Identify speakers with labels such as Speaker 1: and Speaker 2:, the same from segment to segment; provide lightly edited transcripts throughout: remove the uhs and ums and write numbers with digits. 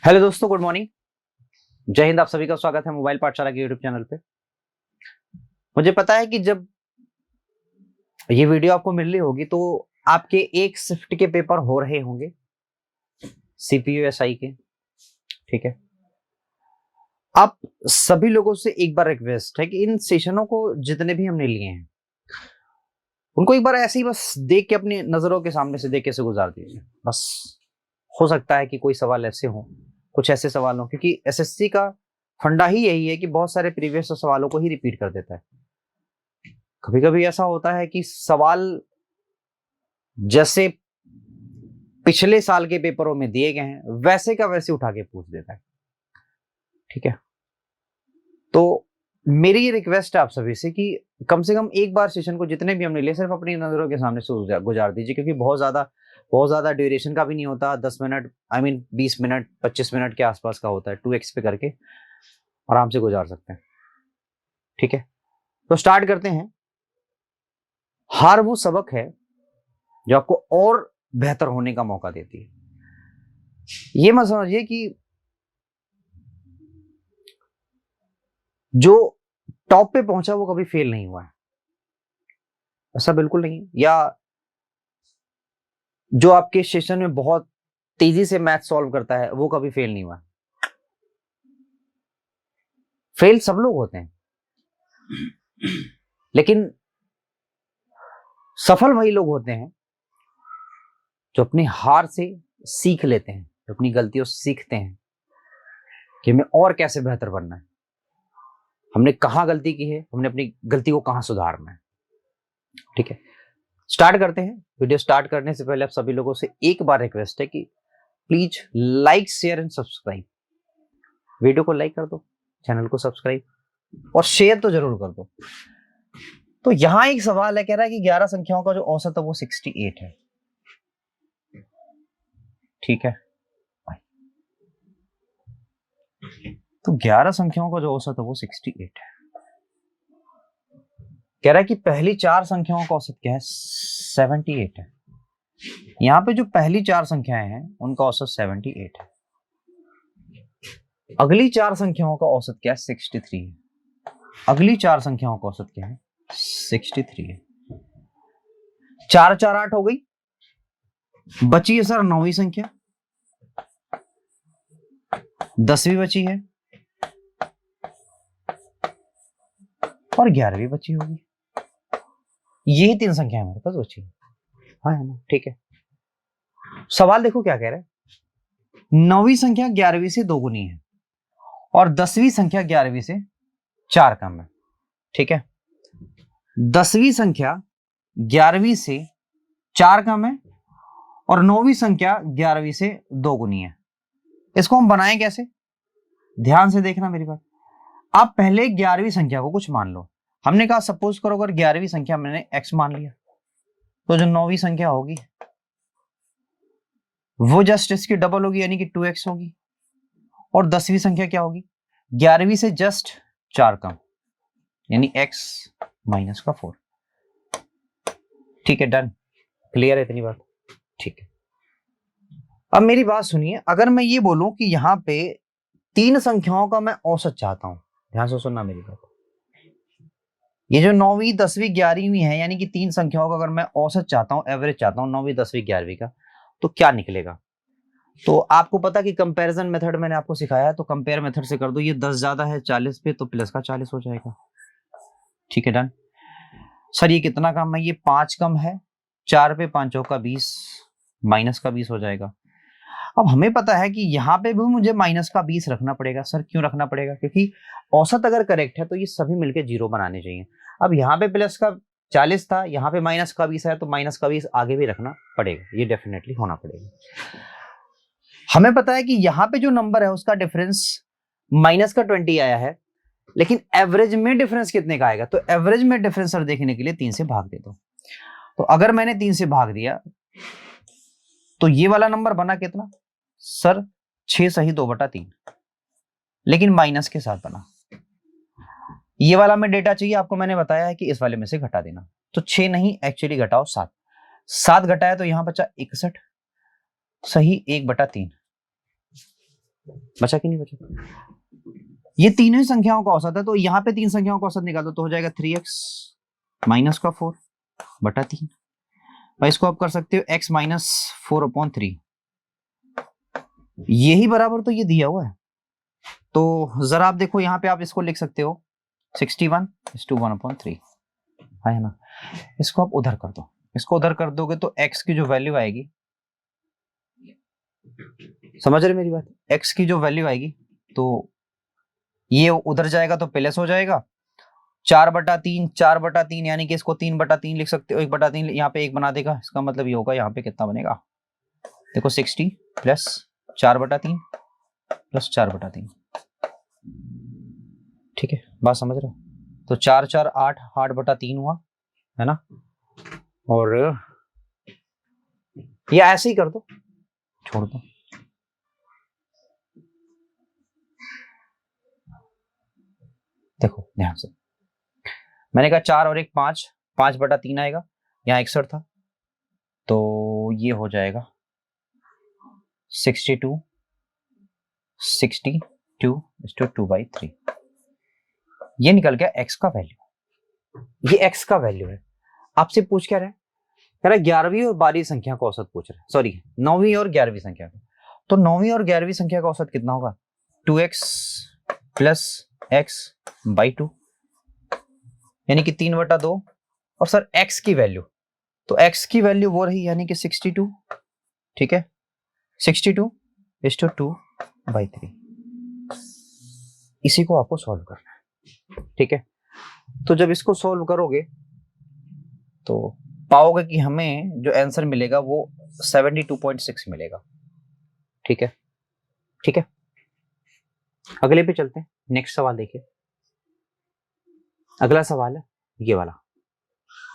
Speaker 1: Hello दोस्तों, good morning. जय हिंद। आप सभी का स्वागत है मोबाइल पाठशाला के यूट्यूब चैनल पे। मुझे पता है कि जब ये वीडियो आपको मिल रही होगी तो आपके एक शिफ्ट के पेपर हो रहे होंगे, सीपीयू एसआई के। ठीक है, आप सभी लोगों से एक बार रिक्वेस्ट है कि इन सेशनों को जितने भी हमने लिए हैं उनको एक बार ऐसे ही बस देख के अपनी नजरों के सामने से देख के से गुजार दीजिए। बस हो सकता है कि कोई सवाल ऐसे हो, कुछ ऐसे सवाल हो, क्योंकि एसएससी का फंडा ही यही है कि बहुत सारे प्रीवियस सवालों को ही रिपीट कर देता है। कभी कभी ऐसा होता है कि सवाल जैसे पिछले साल के पेपरों में दिए गए हैं वैसे का वैसे उठा के पूछ देता है। ठीक है, तो मेरी ये रिक्वेस्ट है आप सभी से कि कम से कम एक बार सेशन को जितने भी हमने लिए सिर्फ अपनी नजरों के सामने से गुजार दीजिए, क्योंकि बहुत ज्यादा ड्यूरेशन का भी नहीं होता। 10 मिनट, 20 मिनट 25 मिनट के आसपास का होता है। 2x पे करके आराम से गुजार सकते हैं। ठीक है, तो स्टार्ट करते हैं। हार वो सबक है जो आपको और बेहतर होने का मौका देती है। ये मत समझिए कि जो टॉप पे पहुंचा वो कभी फेल नहीं हुआ है, ऐसा बिल्कुल नहीं। या जो आपके सेशन में बहुत तेजी से मैथ सॉल्व करता है वो कभी फेल नहीं हुआ। फेल सब लोग होते हैं, लेकिन सफल वही लोग होते हैं जो अपनी हार से सीख लेते हैं, जो अपनी गलतियों से सीखते हैं कि हमें और कैसे बेहतर बनना है, हमने कहां गलती की है, हमने अपनी गलती को कहां सुधारना है। ठीक है, स्टार्ट करते हैं। वीडियो स्टार्ट करने से पहले आप सभी लोगों से एक बार रिक्वेस्ट है कि please like, share and subscribe. Video को लाइक कर दो, चैनल को सब्सक्राइब और शेयर तो जरूर कर दो। तो यहां एक सवाल है, कह रहा है कि 11 संख्याओं का जो औसत है वो 68 है। ठीक है, तो 11 संख्याओं का जो औसत है वो 68 है। कह रहा है कि पहली 4 संख्याओं का औसत क्या है, 78 है। यहां पे जो पहली 4 संख्याएं हैं उनका औसत 78 है। अगली 4 संख्याओं का औसत क्या है, 63 है। अगली 4 संख्याओं का औसत क्या है, 63 है। 4 4 8 हो गई, बची है सर 9वीं संख्या, 10वीं बची है और 11वीं बची होगी। यही 3 संख्याएं हमारे पास बची है। हाँ है ना, ठीक है। सवाल देखो क्या कह रहा है, 9वीं संख्या 11वीं से दोगुनी है और 10वीं संख्या 11वीं से 4 कम है। ठीक है, 10वीं संख्या 11वीं से 4 कम है और 9वीं संख्या 11वीं से दोगुनी है। इसको हम बनाएं कैसे, ध्यान से देखना मेरी बात। आप पहले 11वीं संख्या को कुछ मान लो। हमने कहा सपोज करो अगर 11वीं संख्या मैंने x मान लिया तो जो 9वीं संख्या होगी वो जस्ट इसकी डबल होगी, यानी कि 2x होगी। और 10वीं संख्या क्या होगी, 11वीं से जस्ट 4 कम, यानी x माइनस का 4। ठीक है, डन, क्लियर है इतनी बात। ठीक है, अब मेरी बात सुनिए। अगर मैं ये बोलूं कि यहां पे 3 संख्याओं का मैं औसत चाहता हूं, ध्यान से सुनना मेरी बात। ये जो 9वीं 10वीं 11वीं है, यानी कि 3 संख्याओं का अगर मैं औसत चाहता हूं, एवरेज चाहता हूं 9वीं 10वीं 11वीं का, तो क्या निकलेगा। तो आपको पता कि कंपैरिजन मेथड मैंने आपको सिखाया है, तो कंपेयर मेथड से कर दो। ये 10 ज्यादा है 40 पे तो प्लस का 40 हो जाएगा। ठीक है, डन। सर ये कितना कम है, ये 5 कम है, 4 पे 5 का 20, माइनस का 20 हो जाएगा। अब हमें पता है कि यहाँ पे भी मुझे माइनस का 20 रखना पड़ेगा। सर क्यों रखना पड़ेगा, क्योंकि औसत अगर करेक्ट है तो ये सभी मिलके 0 बनाने चाहिए। अब यहाँ पे प्लस का 40 था, यहाँ पे माइनस का 20 है, तो माइनस का 20 आगे भी रखना पड़ेगा, ये डेफिनेटली होना पड़ेगा। हमें पता है कि यहाँ पे जो नंबर है उसका डिफरेंस माइनस का 20 आया है, लेकिन एवरेज में डिफरेंस कितने का आएगा, तो एवरेज में डिफरेंस सर देखने के लिए 3 से भाग दे दो। तो अगर मैंने 3 से भाग दिया तो ये वाला नंबर बना कितना सर, 6 सही 2/3, लेकिन माइनस के साथ बना। ये वाला में डेटा चाहिए आपको, मैंने बताया है कि इस वाले में से घटा देना। तो 6 नहीं, एक्चुअली घटाओ 7, 7 घटाया तो यहां बचा 61 सही 1/3। बचा कि नहीं बचा? ये तीनों ही संख्याओं का औसत है, तो यहाँ पे तीन संख्याओं का औसत निकाल दो तो हो जाएगा 3x माइनस का 4 बटा 3। और इसको आप कर सकते हो x माइनस 4/3, यही बराबर तो ये दिया हुआ है। तो जरा आप देखो यहाँ पे आप इसको लिख सकते हो 61:1/3 है ना। इसको आप उधर कर दो, इसको उधर कर दोगे तो x की जो वैल्यू आएगी, समझ रहे मेरी बात, x की जो वैल्यू आएगी तो ये उधर जाएगा तो प्लस हो जाएगा 4/3 यानी कि इसको 3/3 लिख सकते हो, 1/3 यहाँ पे 1 बना देगा। इसका मतलब ये होगा यहाँ पे कितना बनेगा, देखो 60 प्लस 4/3 प्लस 4/3। ठीक है, बात समझ रहे हो? तो 4 4 8 8/3 हुआ है ना। और ये ऐसे ही कर दो, छोड़ दो। देखो ध्यान से, मैंने कहा 4 और 1 5, 5/3 आएगा, यहाँ 61 था तो ये हो जाएगा 62 2/3। ये निकल गया x का वैल्यू, ये x का वैल्यू है। आपसे पूछ क्या रहा है, कह रहा है 11वीं और 12वीं संख्या का औसत पूछ रहा है, सॉरी 9वीं और 11वीं संख्या का। तो 9वीं और 11वीं संख्या का औसत कितना होगा, 2x प्लस x/2 यानी कि 3/2। और सर x की वैल्यू, तो x की वैल्यू वो रही यानी कि 62, ठीक है 62:2/3। इसी को आपको सॉल्व करना है, ठीक है। तो जब इसको सॉल्व करोगे तो पाओगे कि हमें जो आंसर मिलेगा वो 72.6 मिलेगा, ठीक है ठीक है। अगले पे चलते हैं, नेक्स्ट सवाल देखिए। अगला सवाल है ये वाला,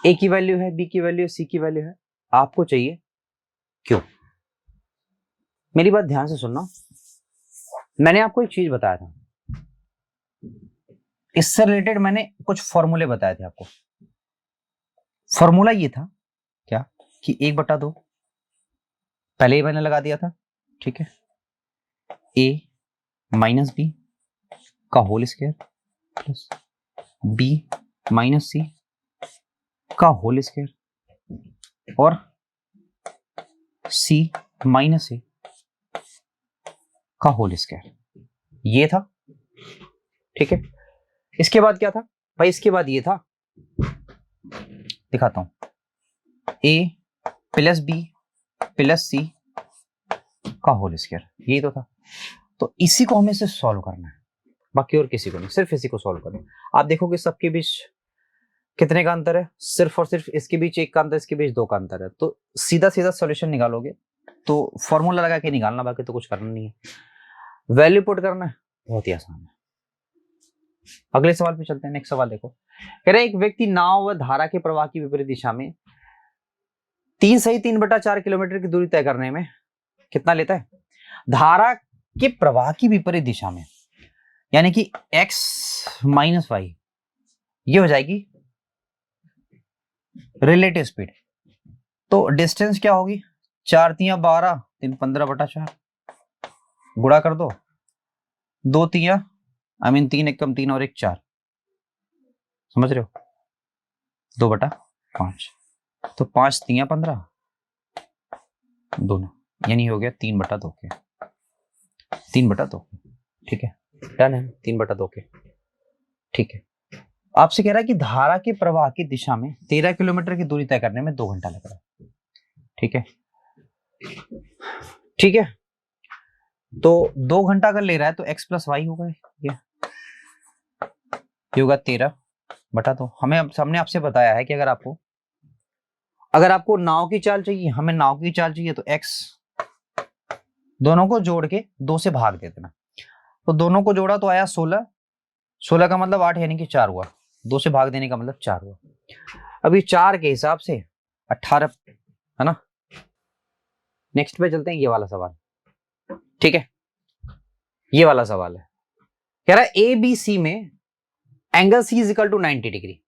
Speaker 1: ए की वैल्यू है, बी की वैल्यू है, सी की वैल्यू है, आपको चाहिए क्यों। मेरी बात ध्यान से सुनना, मैंने आपको एक चीज बताया था, इससे रिलेटेड मैंने कुछ फॉर्मूले बताए थे आपको। फॉर्मूला ये था क्या कि 1/2 पहले ही मैंने लगा दिया था, ठीक है, a माइनस बी का whole square plus b minus C का होल स्क्वायर और c माइनस ए का होल स्क्वायर, ये था, ठीक है। इसके बाद क्या था भाई, इसके बाद ये था, दिखाता हूं, a प्लस बी प्लस सी का होल स्क्वायर, यही तो था। तो इसी को हमें सिर्फ सॉल्व करना है, बाकी और किसी को नहीं, सिर्फ इसी को सॉल्व करना है। आप देखोगे सबके बीच कितने का अंतर है, सिर्फ और सिर्फ इसके बीच 1 का अंतर, इसके बीच 2 का अंतर है। तो सीधा सीधा सॉल्यूशन निकालोगे तो फॉर्मूला लगा के निकालना, बाकी तो कुछ करना नहीं है, वैल्यू पुट करना है, बहुत ही आसान है। अगले सवाल पे चलते हैं, नेक्स्ट सवाल देखो। कह रहे एक व्यक्ति नाव व धारा के प्रवाह की विपरीत दिशा में 3 किलोमीटर की दूरी तय करने में कितना लेता है। धारा के प्रवाह की विपरीत दिशा में यानी कि x माइनस वाई, ये हो जाएगी रिलेटिव स्पीड। तो डिस्टेंस क्या होगी, 4 3 12 3 15/4, गुणा कर दो, 2 3 3 1 कम 3 और 1 4, समझ रहे हो, 2/5। तो 5 3 15 दोनों, यानी हो गया 3/2 के, 3/2, ठीक है, डन है 3/2 के, ठीक है। आपसे कह रहा है कि धारा के प्रवाह की दिशा में 13 किलोमीटर की दूरी तय करने में 2 घंटा लग रहा है, ठीक है ठीक है। तो 2 घंटा अगर ले रहा है तो x प्लस वाई होगा, ये होगा 13/2। हमें हमने आपसे बताया है कि अगर आपको नाव की चाल चाहिए, हमें नाव की चाल चाहिए, तो x दोनों को जोड़ के 2 से भाग दे देना। तो दोनों को जोड़ा तो आया 16, 16 का मतलब 8 यानी कि 4 हुआ, 2 से भाग देने का मतलब 4 हुआ। अभी 4 के हिसाब से 18 है ना। नेक्स्ट पे चलते हैं, ये वाला सवाल, ठीक है। ये वाला सवाल है, कह रहा है ए बी सी में angle C is equal to 90 degree.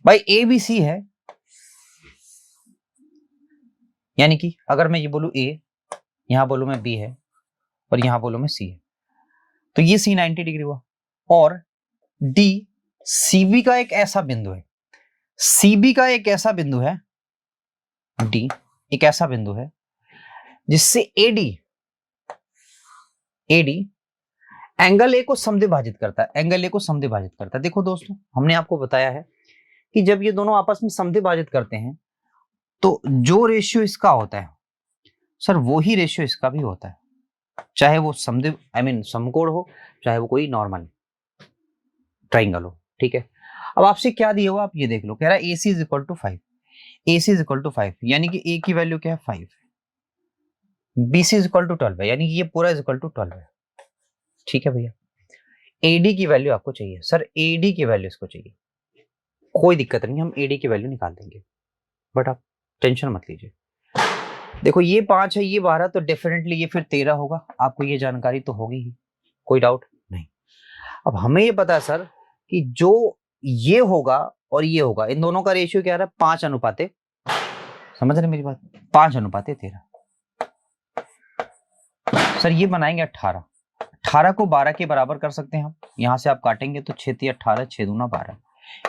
Speaker 1: भाई ए बी सी है, यानी कि अगर मैं ये बोलूं ए, यहां बोलूं मैं बी है, और यहां बोलो मैं सी है, तो ये सी 90 डिग्री हुआ। और डी सीबी का एक ऐसा बिंदु है, सीबी का एक ऐसा बिंदु है, डी एक ऐसा बिंदु है जिससे एडी एंगल ए को समद्विभाजित करता है, एंगल ए को समद्विभाजित करता है। देखो दोस्तों, हमने आपको बताया है कि जब ये दोनों आपस में समद्विभाजित करते हैं तो जो रेशियो इसका होता है सर वही रेशियो इसका भी होता है, चाहे वो समकोण हो, चाहे वो कोई नॉर्मल ट्राइंगल हो। ठीक है, अब आपसे क्या दिया हुआ आप ये देख लो, कह रहा है AC is equal to 5, AC is equal to 5 यानी कि A की वैल्यू क्या है 5, BC इज इक्वल टू 12 है यानी कि ये पूरा इज इक्वल टू 12 है। ठीक है भैया, AD की वैल्यू आपको चाहिए, सर AD की वैल्यू इसको चाहिए, कोई दिक्कत नहीं, हम AD की वैल्यू निकाल देंगे, बट आप टेंशन मत लीजिए। देखो ये 5 है, ये 12, तो डेफिनेटली ये फिर 13 होगा, आपको ये जानकारी तो होगी ही, कोई डाउट नहीं। अब हमें ये पता है सर कि जो ये होगा और ये होगा, इन दोनों का रेशियो क्या आ रहा है 5 अनुपाते, समझ रहे मेरी बात, 5 अनुपाते 13। सर ये बनाएंगे 18, 18 को 12 के बराबर कर सकते हैं हम, यहां से आप काटेंगे तो 6 × 18 6 दूना 12,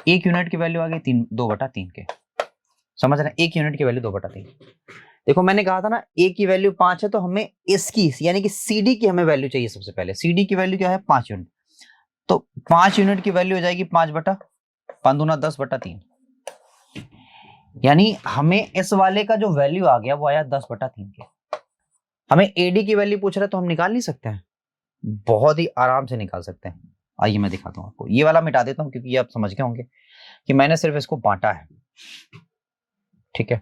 Speaker 1: 1 यूनिट की वैल्यू आ गई 2/3 के, समझ रहे हैं, 1 यूनिट की वैल्यू 2/3। देखो मैंने कहा था ना A की वैल्यू 5 है, तो हमें इसकी यानी कि CD की हमें वैल्यू चाहिए सबसे पहले। CD की वैल्यू क्या है 5 यूनिट, तो 5 यूनिट की वैल्यू हो जाएगी 5/5 दूना 10/3, यानी हमें इस वाले का जो वैल्यू आ गया वो आया 10/3 के। हमें AD की वैल्यू पूछ रहा है तो हम निकाल नहीं सकते हैं, बहुत ही आराम से निकाल सकते हैं। आइए मैं दिखाता हूं आपको, ये वाला मिटा देता हूं क्योंकि ये आप समझ गए होंगे कि मैंने सिर्फ इसको बांटा है। ठीक है,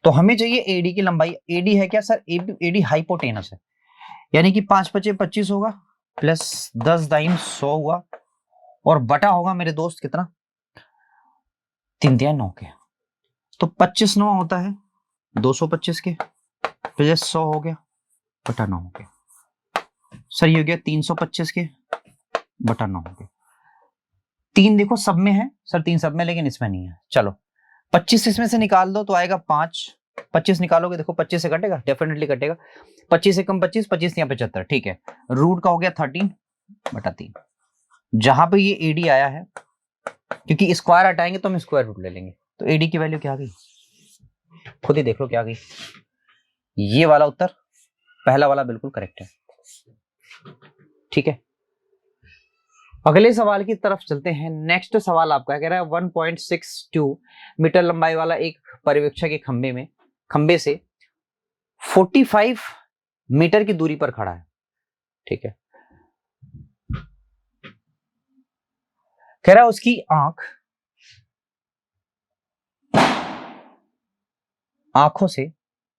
Speaker 1: तो हमें चाहिए AD की लंबाई, AD है क्या सर, AD हाइपोटेनस है, यानी कि 5 × 5 = 25 होगा, प्लस 10 × 9 100 हुआ, और बटा होगा मेरे दोस्त कितना 3 × 9 के, तो 25 9 होता है 225 के, प्लस 100 हो गया बटा 9 के, सर ये हो गया 325 के बटा 9 के। 3 देखो सब में है सर, 3 सब में, लेकिन इसमें नहीं है। चलो 25 इसमें से निकाल दो तो आएगा 5, 25 निकालोगे देखो 25 से कटेगा, डेफिनेटली कटेगा, 25 से कम 25, 25 या 75, ठीक है, रूट का हो गया 13/3। जहां पे ये AD आया है, क्योंकि स्क्वायर हटाएंगे तो हम स्क्वायर रूट ले लेंगे, तो AD की वैल्यू क्या आ गई, खुद ही देख लो क्या आ गई, ये वाला उत्तर, पहला वाला बिल्कुल करेक्ट है। ठीक है, अगले सवाल की तरफ चलते हैं। नेक्स्ट सवाल आपका कह रहा है 1.62 मीटर लंबाई वाला एक पर्यवेक्षक के खंबे से 45 मीटर की दूरी पर खड़ा है। ठीक है, कह रहा है उसकी आंखों से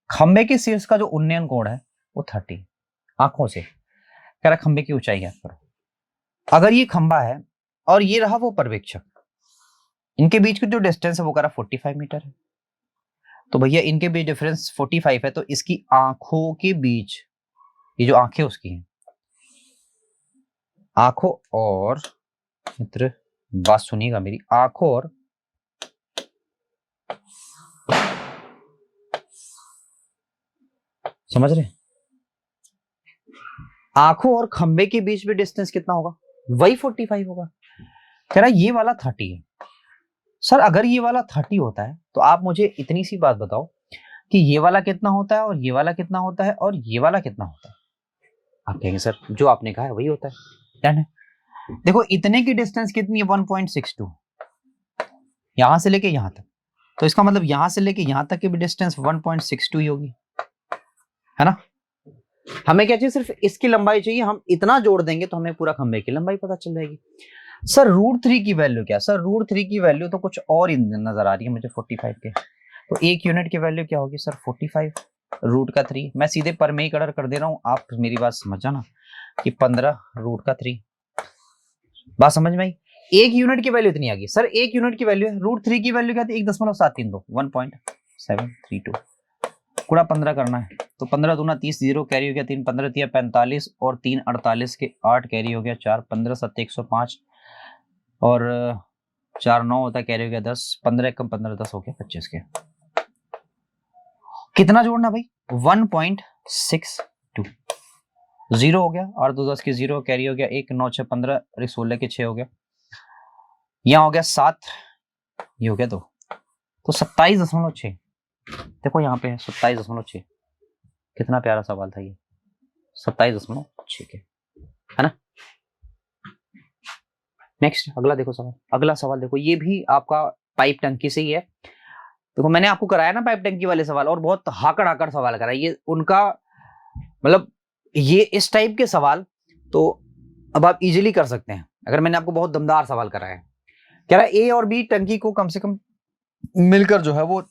Speaker 1: खंबे के शीर्ष का जो उन्नयन कोण है वो 30, आंखों से कह रहा खंबे की ऊंचाई ज्ञात करो। अगर ये खंबा है और ये रहा वो पर्यवेक्षक, इनके बीच की जो डिस्टेंस है वो कह रहा 45 मीटर है, तो भैया इनके बीच डिफरेंस 45 है, तो इसकी आंखों के बीच, ये जो आंखें उसकी हैं, आंखों और, मित्र बात सुनिएगा मेरी, आंखों और समझ रहे, आंखों और खंबे के बीच में डिस्टेंस कितना होगा, वही 45 होगा। कह रहा ये वाला 30 है। सर अगर ये वाला 30 होता है तो आप मुझे इतनी सी बात बताओ कि ये वाला कितना होता है और ये वाला कितना होता है और ये वाला कितना होता है। आप कहेंगे सर जो आपने कहा है वही होता है, डन है। देखो इतने की डिस्टेंस कितनी है 1.62, यहां से लेके यहां तक, तो इसका मतलब यहां से लेके यहां तक की भी डिस्टेंस 1.62 ही होगी, है ना। हमें क्या चाहिए, सिर्फ इसकी लंबाई चाहिए, हम इतना जोड़ देंगे तो हमें पूरा खंबे की लंबाई पता चल जाएगी। सर √3 की वैल्यू क्या, सर √3 की वैल्यू तो कुछ और ही नजर आ रही है मुझे 45 के, तो 1 यूनिट की वैल्यू क्या होगी सर 45 √3, मैं सीधे पर में ही कलर कर दे रहा हूं, आप मेरी बात समझ जाना कि 15 √3, बात समझ में आई। 1 यूनिट की वैल्यू इतनी आ गई, सर 1 यूनिट की वैल्यू है, √3 की वैल्यू क्या थी 1.732, 1.732 गुणा 15 करना है, तो 15 दूना 30, 0 कैरी हो गया 3, 15 × 3 = 45 और 3 × 48 के 8 कैरी हो गया 4, 15 × 7 = 105 और 4 9 होता है, कैरी हो गया 10, 15 कम 15 10 हो गया 25 के। कितना जोड़ना भाई 1.62, 0 हो गया, 8 2 10 के 0 कैरी हो गया 1, 9 6 15, अरे 16 के 6 हो गया, यहाँ हो गया 7, ये हो गया 2, तो 27.6। देखो यहाँ पे है 27.6। कितना प्यारा सवाल था ये, 27.6 के, है ना। नेक्स्ट अगला देखो सवाल, अगला सवाल देखो, ये भी आपका पाइप टंकी से ही है। देखो मैंने आपको कराया ना पाइप टंकी वाले सवाल, और बहुत हाकड़ हाकड़ सवाल कराया ये उनका, मतलब ये इस टाइप के सवाल तो अब आप इजीली कर सकते हैं अगर मैंने आपको बहुत दमदार सवाल कराया है। कह रहा है ए और बी टंकी को कम से कम मिलकर जो है वो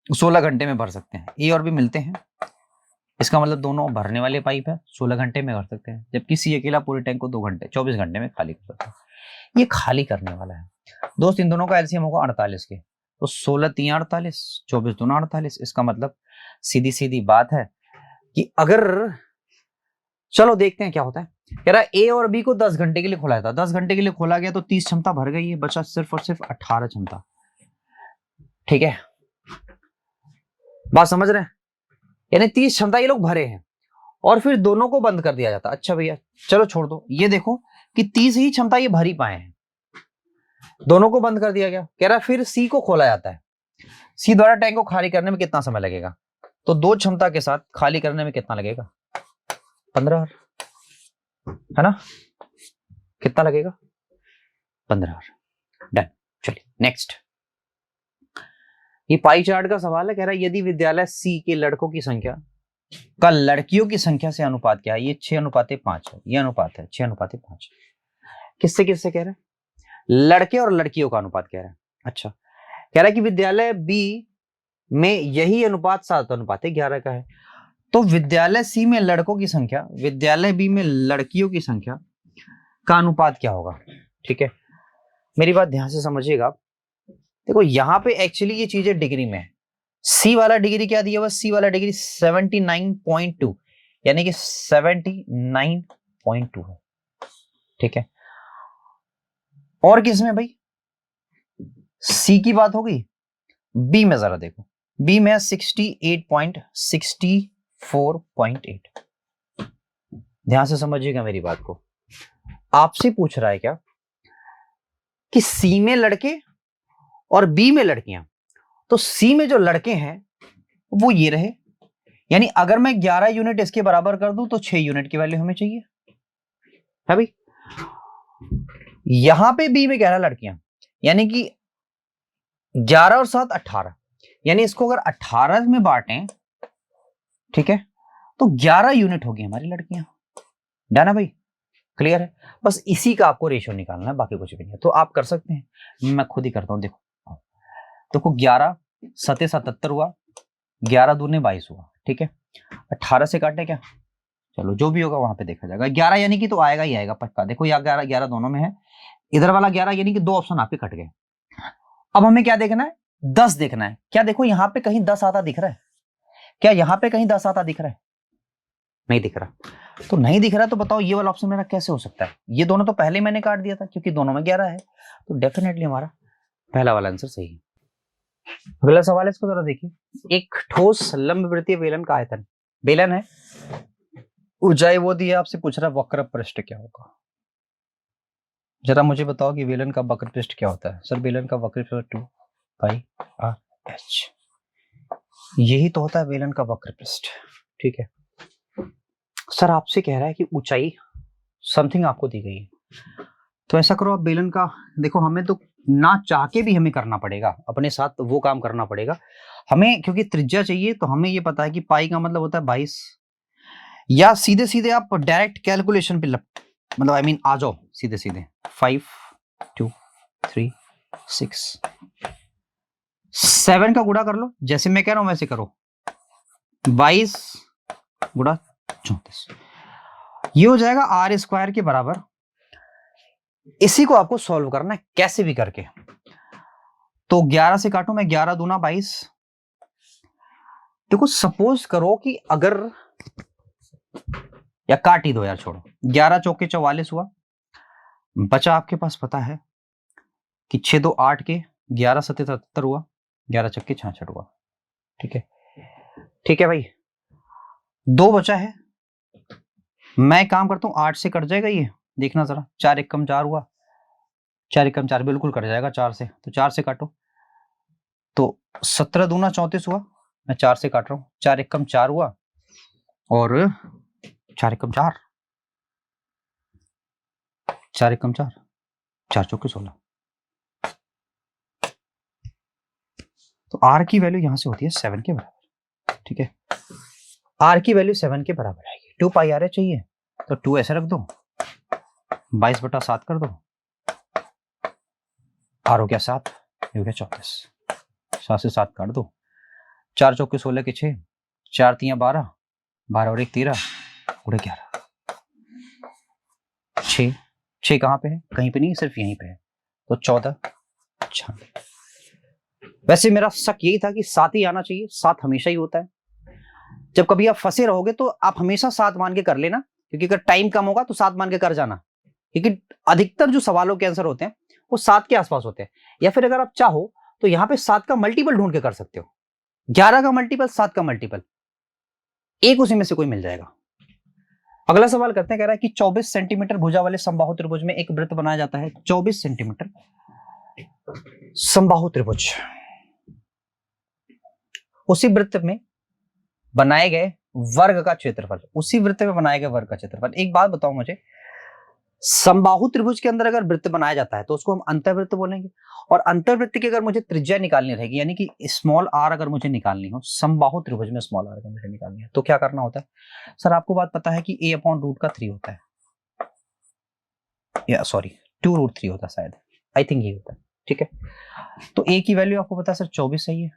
Speaker 1: 16 घंटे में भर सकते हैं। ए और बी मिलते हैं, इसका मतलब दोनों भरने वाले पाइप है, 16 घंटे में भर सकते हैं, जबकि सी अकेला पूरे टैंक को 2 घंटे 24 घंटे में खाली कर सकता है। ये खाली करने वाला है दोस्त, इन दोनों का एलसीएम होगा 48 के, तो 16 3 48, 24 दूना 48। इसका मतलब सीधी सीधी बात है कि अगर, चलो देखते हैं क्या होता है। कह रहा है ए और बी को 10 घंटे के लिए खोला था, 10 घंटे के लिए खोला गया तो 30 क्षमता भर गई है, बचा सिर्फ और सिर्फ 18 क्षमता। ठीक है, बात समझ रहे हैं, यानी 30 क्षमता ये लोग भरे हैं और फिर दोनों को बंद कर दिया जाता। अच्छा भैया चलो छोड़ दो, ये देखो कि 30 ही क्षमता ये भर ही पाए हैं, दोनों को बंद कर दिया गया। कह रहा फिर सी को खोला जाता है, सी द्वारा टैंक को खाली करने में कितना समय लगेगा, तो 2 क्षमता के साथ खाली करने में कितना लगेगा, 15, है ना, कितना लगेगा, 15। डन। चलिए नेक्स्ट, ये पाई चार्ट का सवाल है। कह रहा है यदि विद्यालय सी के लड़कों की संख्या का लड़कियों की संख्या से अनुपात क्या है, ये 6:5 है, ये अनुपात है 6:5। किससे किससे कह रहा है, लड़के और लड़कियों का अनुपात कह रहा है। अच्छा, कह रहा है कि विद्यालय बी में यही अनुपात 7:11 का है, तो विद्यालय सी में लड़कों की संख्या विद्यालय बी में लड़कियों की संख्या का अनुपात क्या होगा। ठीक है, मेरी बात ध्यान से समझिएगा। देखो यहां पे एक्चुअली ये चीजें डिग्री में है, सी वाला डिग्री क्या दिया हुआ, सी वाला डिग्री 79.2, यानी कि 79.2 है। ठीक है, और किसमें भाई, सी की बात हो गई, बी में जरा देखो, बी में 68.64.8। ध्यान से समझिएगा मेरी बात को, आपसे पूछ रहा है क्या कि सी में लड़के और बी में लड़कियां, तो सी में जो लड़के हैं वो ये रहे, यानी अगर मैं 11 यूनिट इसके बराबर कर दूं तो 6 यूनिट की वैल्यू हमें चाहिए है भाई। यहां पे बी में 11 लड़कियां, यानी कि 11 और 7 18, यानी इसको अगर 18 में बांटें, ठीक है, तो 11 यूनिट होगी हमारी लड़कियां। डन है भाई, क्लियर है, बस इसी का आपको रेशियो निकालना है, बाकी कुछ भी नहीं है। तो आप कर सकते हैं, मैं खुद ही करता हूं। देखो 11 7 77 हुआ, 11 दूने 22 हुआ। ठीक है, 18 से काटे क्या, चलो जो भी होगा वहां पे देखा जाएगा। 11 यानी कि तो आएगा ही आएगा पक्का। देखो यहाँ 11 11 दोनों में है, इधर वाला 11 यानी कि 2 ऑप्शन आपके कट गए। अब हमें क्या देखना है, 10 देखना है। क्या देखो यहाँ पे कहीं 10 आता दिख रहा है, क्या यहाँ पे कहीं 10 आता दिख रहा है, नहीं दिख रहा। तो नहीं दिख रहा तो बताओ ये वाला ऑप्शन मेरा कैसे हो सकता है, ये दोनों तो पहले ही मैंने काट दिया था क्योंकि दोनों में 11 है, तो डेफिनेटली हमारा पहला वाला आंसर सही है। अगला सवाल है, इसको जरा देखिए, एक ठोस लंबवृत्तीय बेलन का आयतन, बेलन है, ऊंचाई वो दी है, आपसे पूछ रहा है वक्र पृष्ठ क्या होगा। जरा मुझे बताओ कि बेलन का वक्र पृष्ठ क्या होता है। सर बेलन का वक्र पृष्ठ 2πr/h, यही तो होता है बेलन का वक्र पृष्ठ। ठीक है सर, आपसे कह रहा है कि ऊंचाई समथिंग आपको दी गई है, तो ऐसा करो आप बेलन का, देखो हमें तो ना चाह के भी हमें करना पड़ेगा, अपने साथ वो काम करना पड़ेगा हमें, क्योंकि त्रिज्या चाहिए। तो हमें ये पता है कि पाई का मतलब होता है 22, या सीधे सीधे आप डायरेक्ट कैलकुलेशन पे मतलब आई मीन आ जाओ सीधे सीधे, 5 2 3 6 7 का गुणा कर लो, जैसे मैं कह रहा हूं वैसे करो, 22 गुणा 34, ये हो जाएगा r² के बराबर। इसी को आपको सॉल्व करना है कैसे भी करके। तो 11 से काटू मैं, 11 दूना 22। देखो सपोज करो कि अगर, या काट ही दो यार, छोड़ो, 11 चौके 44 हुआ, बचा आपके पास पता है कि 6 2 8 के, 11 7 77 हुआ, 11 चक्के 66 हुआ। ठीक है, ठीक है भाई, 2 बचा है, मैं काम करता हूँ 8 से कट जाएगा ये, देखना जरा, 4 एक कम 4 हुआ, 4 एक कम 4 बिल्कुल कट जाएगा 4 से, तो 4 से काटो तो 17 दूना 34 हुआ, मैं 4 से काट रहा हूँ, 4 एक कम 4 हुआ और 4 एक कम 4, 4 एक कम 4, 4 चौके 16। तो आर की वैल्यू यहां से होती है 7 के बराबर, ठीक है, आर की वैल्यू 7 के बराबर आएगी। 2 पाई आर चाहिए तो 2 ऐसे रख दो, 22/7 कर दो, आर हो गया 7, ये हो गया 34, 7 से 7 काट दो, 4 चौके 16 के 6, 4 3 12, 12 और 1 13, उड़े 11, 6 6 कहाँ पे है, कहीं पे नहीं, सिर्फ यहीं पे है, तो 14 96। वैसे मेरा शक यही था कि 7 ही आना चाहिए, 7 हमेशा ही होता है। जब कभी आप फंसे रहोगे तो आप हमेशा 7 मान के कर लेना, क्योंकि अगर टाइम कम होगा तो 7 मान के कर जाना, क्योंकि अधिकतर जो सवालों के आंसर होते हैं वो 7 के आसपास होते हैं। या फिर अगर आप चाहो तो यहाँ पे 7 का मल्टीपल ढूंढ के कर सकते हो, 11 का मल्टीपल, 7 का मल्टीपल, एक उसी में से कोई मिल जाएगा। अगला सवाल करते हैं, कह रहा है कि 24 सेंटीमीटर भुजा वाले समबाहु त्रिभुज में एक वृत्त बनाया जाता है। 24 सेंटीमीटर समबाहु त्रिभुज, उसी वृत्त में बनाए गए वर्ग का क्षेत्रफल, उसी वृत्त में बनाए गए वर्ग का क्षेत्रफल। एक बात बताओ मुझे, समबाहु त्रिभुज के अंदर अगर वृत्त बनाया जाता है तो उसको हम अंतर्वृत्त बोलेंगे, और अंतर्वृत्त की अगर मुझे त्रिज्या निकालनी रहेगी, यानी कि स्मॉल आर अगर मुझे निकालनी हो, समबाहु त्रिभुज में स्मॉल आर अगर मुझे निकालनी है, तो क्या करना होता है? सर आपको बात पता है कि a/√3 होता है, या सॉरी 2√3 होता है शायद, आई थिंक ये होता है, ठीक है। तो a की वैल्यू आपको पता है सर 24 सही है,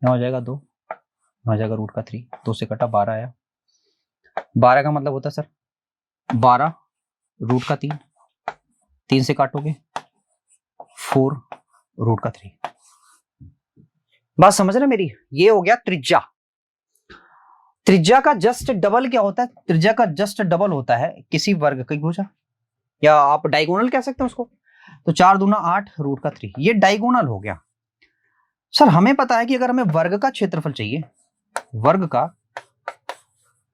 Speaker 1: यहाँ हो जाएगा 2, हो जाएगा √3, 2 से कटा 12 आया, 12 का मतलब होता है सर 12 √3, 3 से काटोगे 4 √3। बात समझ रहे मेरी? ये हो गया त्रिज्या। त्रिज्या का जस्ट डबल क्या होता है? त्रिज्या का जस्ट डबल होता है किसी वर्ग की भुजा, या आप डायगोनल कह सकते हैं उसको। तो 4 दूना 8 √3, ये डायगोनल हो गया। सर हमें पता है कि अगर हमें वर्ग का क्षेत्रफल चाहिए, वर्ग का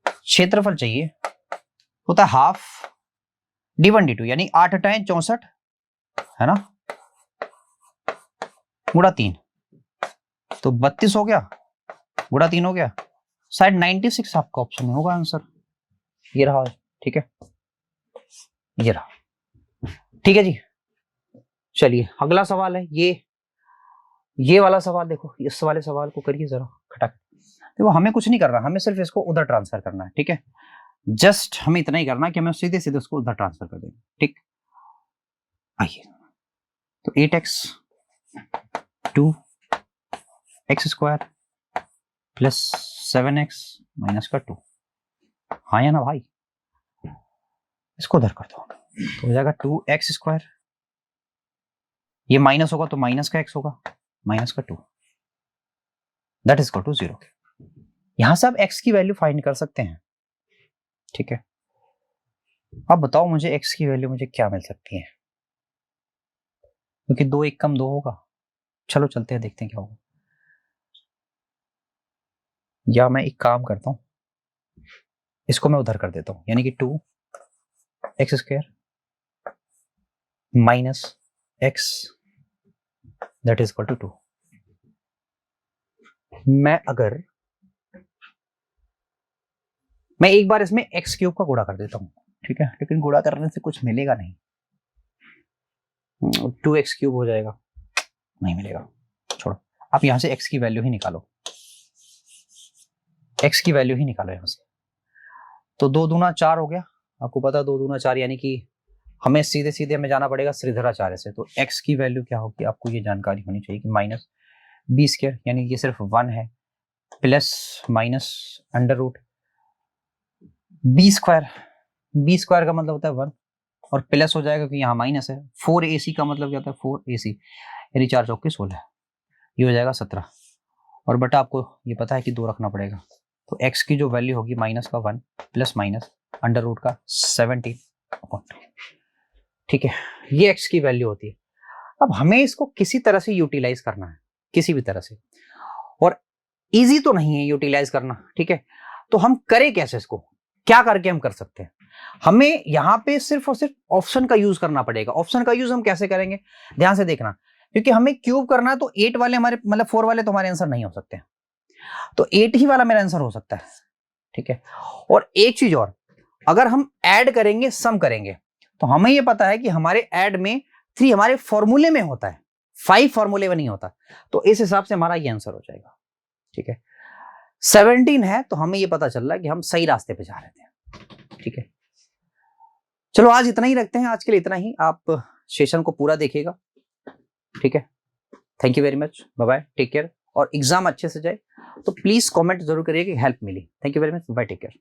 Speaker 1: क्षेत्रफल चाहिए होता है हाफ d1 d2, यानी 8 × 64 है ना, गुणा 3, तो 32 हो गया, गुणा 3 हो गया, शायद 96 आपका ऑप्शन में होगा आंसर, ये रहा, ठीक है, ये रहा, ठीक है जी। चलिए अगला सवाल है, ये वाला सवाल देखो, इस वाले सवाल को करिए जरा खटक। देखो हमें कुछ नहीं करना, हमें सिर्फ इसको उधर ट्रांसफर करना है, ठीक है, जस्ट हमें इतना ही करना है कि हमें सीधे सीधे उसको उधर ट्रांसफर कर देंगे, ठीक। आइए, तो 8x 2x² plus 7x minus का 2, हाँ या ना भाई, इसको उधर कर दो, तो हो जाएगा 2x², ये माइनस होगा तो माइनस का x होगा, माइनस का 2, दैट इज इक्वल टू 0। यहां से आप x की वैल्यू फाइंड कर सकते हैं, ठीक है। अब बताओ मुझे x की वैल्यू मुझे क्या मिल सकती है, क्योंकि 2 1 कम 2 होगा। चलो चलते हैं, देखते हैं क्या होगा। या मैं एक काम करता हूं, इसको मैं उधर कर देता हूं, यानी कि 2x² minus x that is equal to 2। मैं एक बार इसमें x³ का गुणा कर देता हूं, ठीक है, लेकिन गुणा करने से कुछ मिलेगा नहीं, 2x³ हो जाएगा, नहीं मिलेगा, छोड़ो। आप यहां से x की वैल्यू ही निकालो, x की वैल्यू ही निकालो यहां से। तो 2 दूना 4 हो गया, आपको पता है 2 दूना 4, यानी कि हमें सीधे सीधे हमें जाना पड़ेगा श्रीधराचार्य से। तो x की वैल्यू क्या होगी आपको ये जानकारी होनी चाहिए कि माइनस b², यानी ये सिर्फ 1 है, plus minus under b² b² का मतलब होता है 1, और प्लस हो जाएगा क्योंकि यहाँ माइनस है। 4ac का मतलब क्या होता है 4ac, यानी 4 चौके 16, ये हो जाएगा 17, और बटा आपको ये पता है कि 2 रखना पड़ेगा। तो x की जो वैल्यू होगी माइनस का 1 प्लस माइनस अंडर रूट का 17, ठीक है, ये x की वैल्यू होती है। अब हमें इसको किसी तरह से यूटिलाइज करना है, किसी भी तरह से, और इजी तो नहीं है यूटिलाइज करना, ठीक है। तो हम करें कैसे इसको? क्या करके हम कर सकते हैं, हमें यहां पे सिर्फ और सिर्फ ऑप्शन का यूज करना पड़ेगा। ऑप्शन का यूज हम कैसे करेंगे, ध्यान से देखना, क्योंकि हमें क्यूब करना है तो 8 वाले हमारे मतलब 4 वाले तो हमारे आंसर नहीं हो सकते, तो 8 ही वाला मेरा आंसर हो सकता है, ठीक है। और एक चीज और, अगर हम ऐड करेंगे सम करेंगे तो हमें ये पता है कि हमारे ऐड में 3 हमारे फॉर्मूले में होता है, 5 फॉर्मूले में नहीं होता, तो इस हिसाब से हमारा ये आंसर हो जाएगा, ठीक है। 17 है तो हमें ये पता चल रहा है कि हम सही रास्ते पे जा रहे थे, ठीक है। चलो आज इतना ही रखते हैं, आज के लिए इतना ही, आप सेशन को पूरा देखिएगा, ठीक है। Thank you very much, bye bye, take care, और एग्जाम अच्छे से जाए तो प्लीज कमेंट जरूर करिए कि हेल्प मिली। Thank you very much, bye, take care.